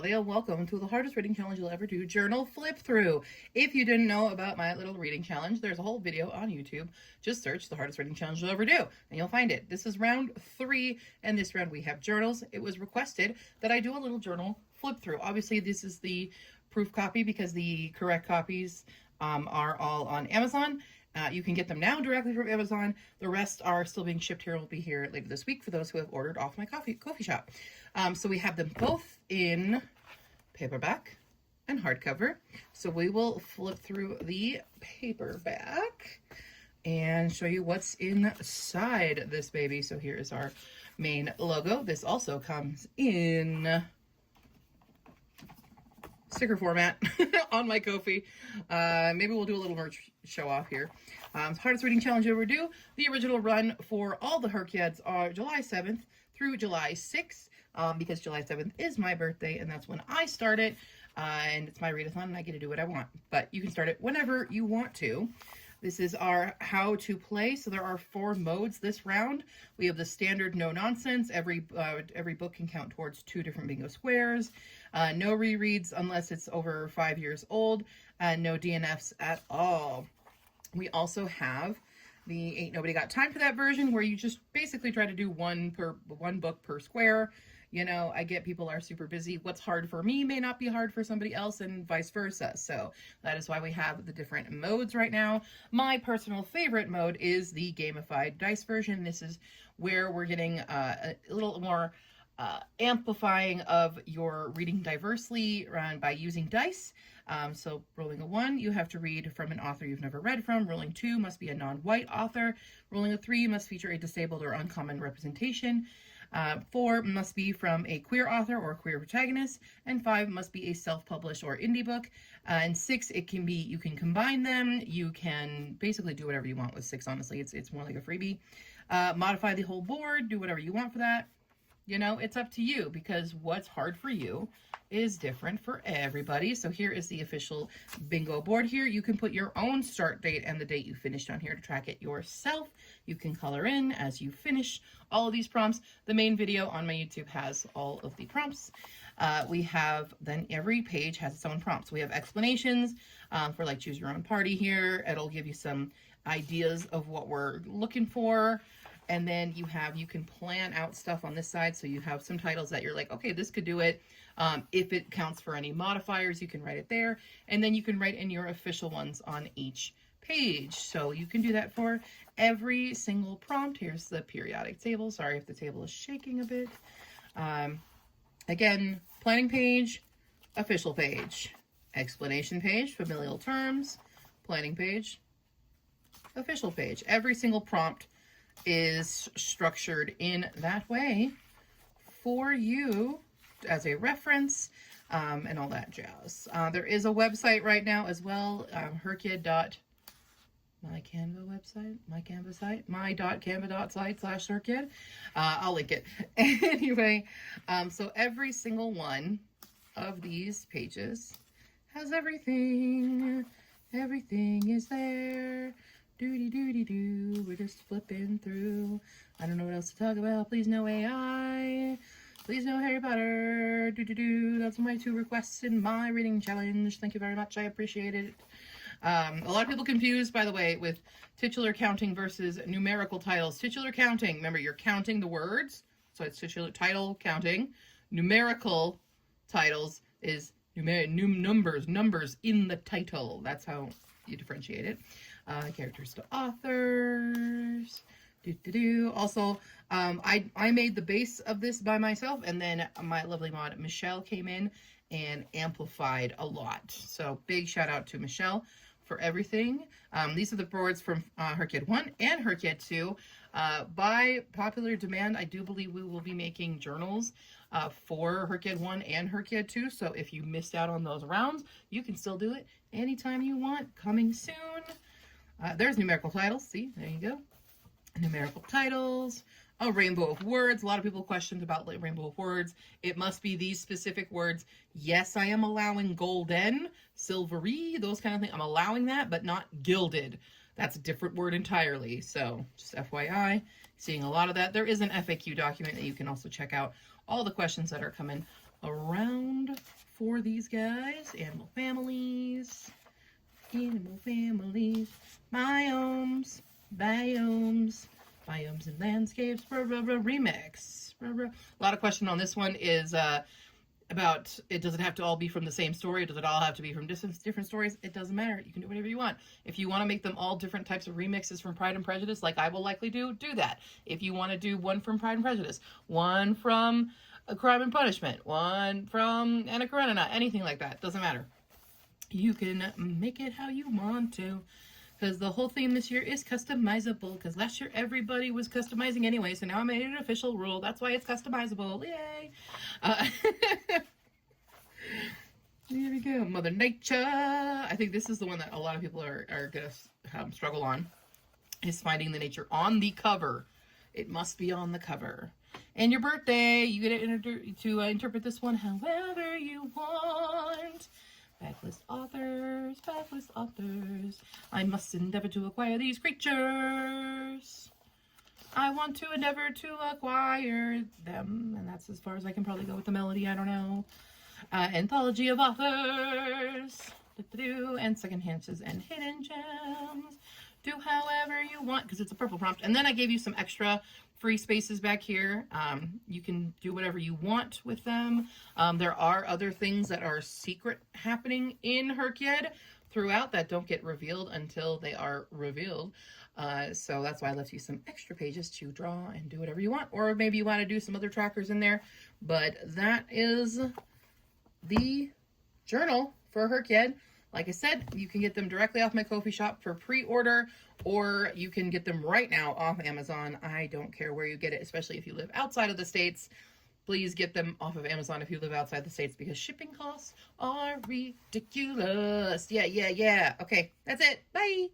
everybody, and welcome to the hardest reading challenge you'll ever do, journal flip through. If you didn't know about my little reading challenge, there's a whole video on YouTube. Just search the hardest reading challenge you'll ever do, and you'll find it. This is round 3, and this round we have journals. It was requested that I do a little journal flip through. Obviously, this is the proof copy because the correct copies are all on Amazon. You can get them now directly from Amazon. The rest are still being shipped here and will be here later this week for those who have ordered off my coffee shop. So we have them both in paperback and hardcover. So we will flip through the paperback and show you what's inside this baby. So here is our main logo. This also comes in sticker format on my Ko-fi. Maybe we'll do a little merch show off here. Hardest reading challenge ever do. The original run for all the HRCYEDs are July 7th through July 6th, because July 7th is my birthday and that's when I start it. And it's my readathon and I get to do what I want. But you can start it whenever you want to. This is our how to play. So there are 4 modes this round. We have the standard no nonsense. Every book can count towards 2 different bingo squares. No rereads unless it's over 5 years old. No DNFs at all. We also have the Ain't Nobody Got Time for That version where you just basically try to do one book per square. You know, I get people are super busy. What's hard for me may not be hard for somebody else and vice versa. So that is why we have the different modes right now. My personal favorite mode is the gamified dice version. This is where we're getting a little more amplifying of your reading diversely by using dice. So rolling a 1, you have to read from an author you've never read from. Rolling 2 must be a non-white author. Rolling a 3 must feature a disabled or uncommon representation. 4 must be from a queer author or queer protagonist, and 5 must be a self-published or indie book. And 6, it can be, you can combine them. You can basically do whatever you want with 6, honestly. It's more like a freebie. Modify the whole board, do whatever you want for that. You know, it's up to you because what's hard for you is different for everybody. So here is the official bingo board here. You can put your own start date and the date you finished on here to track it yourself. You can color in as you finish all of these prompts. The main video on my YouTube has all of the prompts. We have, then every page has its own prompts. We have explanations for like choose your own party here. It'll give you some ideas of what we're looking for. And then you can plan out stuff on this side. So you have some titles that you're like, okay, this could do it. If it counts for any modifiers, you can write it there. And then you can write in your official ones on each page. So you can do that for every single prompt. Here's the periodic table. Sorry if the table is shaking a bit. Again, planning page, official page, explanation page, familial terms, planning page, official page. Every single prompt is structured in that way for you as a reference and all that jazz. There is a website right now as well, my.canva website, my.canva.site/HRCYED. I'll link it. Anyway, so every single one of these pages has everything. Everything is there. Doody-doody-doo, we're just flipping through. I don't know what else to talk about. Please no AI. Please no Harry Potter. Do-do-do. That's my 2 requests in my reading challenge. Thank you very much. I appreciate it. A lot of people confused, by the way, with titular counting versus numerical titles. Titular counting, remember, you're counting the words. So it's titular title counting. Numerical titles is numbers in the title. That's how you differentiate it. Characters to authors. Also, I made the base of this by myself, and then my lovely mod Michelle came in and amplified a lot. So big shout out to Michelle for everything. These are the boards from HRCYED 1 and HRCYED 2. By popular demand, I do believe we will be making journals for HRCYED 1 and HRCYED 2. So if you missed out on those rounds, you can still do it anytime you want. Coming soon. There's numerical titles. See, there you go. Numerical titles. A rainbow of words. A lot of people questioned about rainbow of words. It must be these specific words. Yes, I am allowing golden, silvery, those kind of things. I'm allowing that, but not gilded. That's a different word entirely. So just FYI, seeing a lot of that. There is an FAQ document that you can also check out all the questions that are coming around for these guys. Animal families, biomes, biomes and landscapes, remix. A lot of question on this one is about, it doesn't have to all be from the same story. Does it all have to be from different stories? It doesn't matter. You can do whatever you want. If you want to make them all different types of remixes from Pride and Prejudice, like I will likely do that. If you want to do one from Pride and Prejudice, one from A Crime and Punishment, one from Anna Karenina, anything like that, doesn't matter. You can make it how you want to, because the whole theme this year is customizable, because last year everybody was customizing anyway, so now I made it an official rule. That's why it's customizable. Yay! Here we go. Mother Nature. I think this is the one that a lot of people are going to struggle on, is finding the nature on the cover. It must be on the cover. And your birthday, you get to interpret this one however you want. Backlist authors, backlist authors. I must endeavor to acquire these creatures. I want to endeavor to acquire them. And that's as far as I can probably go with the melody. I don't know. Anthology of authors. And second chances and hidden gems. Do however you want, because it's a purple prompt. And then I gave you some extra free spaces back here. You can do whatever you want with them. There are other things that are secret happening in HRCYED throughout that don't get revealed until they are revealed. So that's why I left you some extra pages to draw and do whatever you want. Or maybe you want to do some other trackers in there. But that is the journal for HRCYED. Like I said, you can get them directly off my Ko-fi shop for pre-order, or you can get them right now off Amazon. I don't care where you get it, especially if you live outside of the States. Please get them off of Amazon if you live outside the States, because shipping costs are ridiculous. Yeah. Okay, that's it. Bye.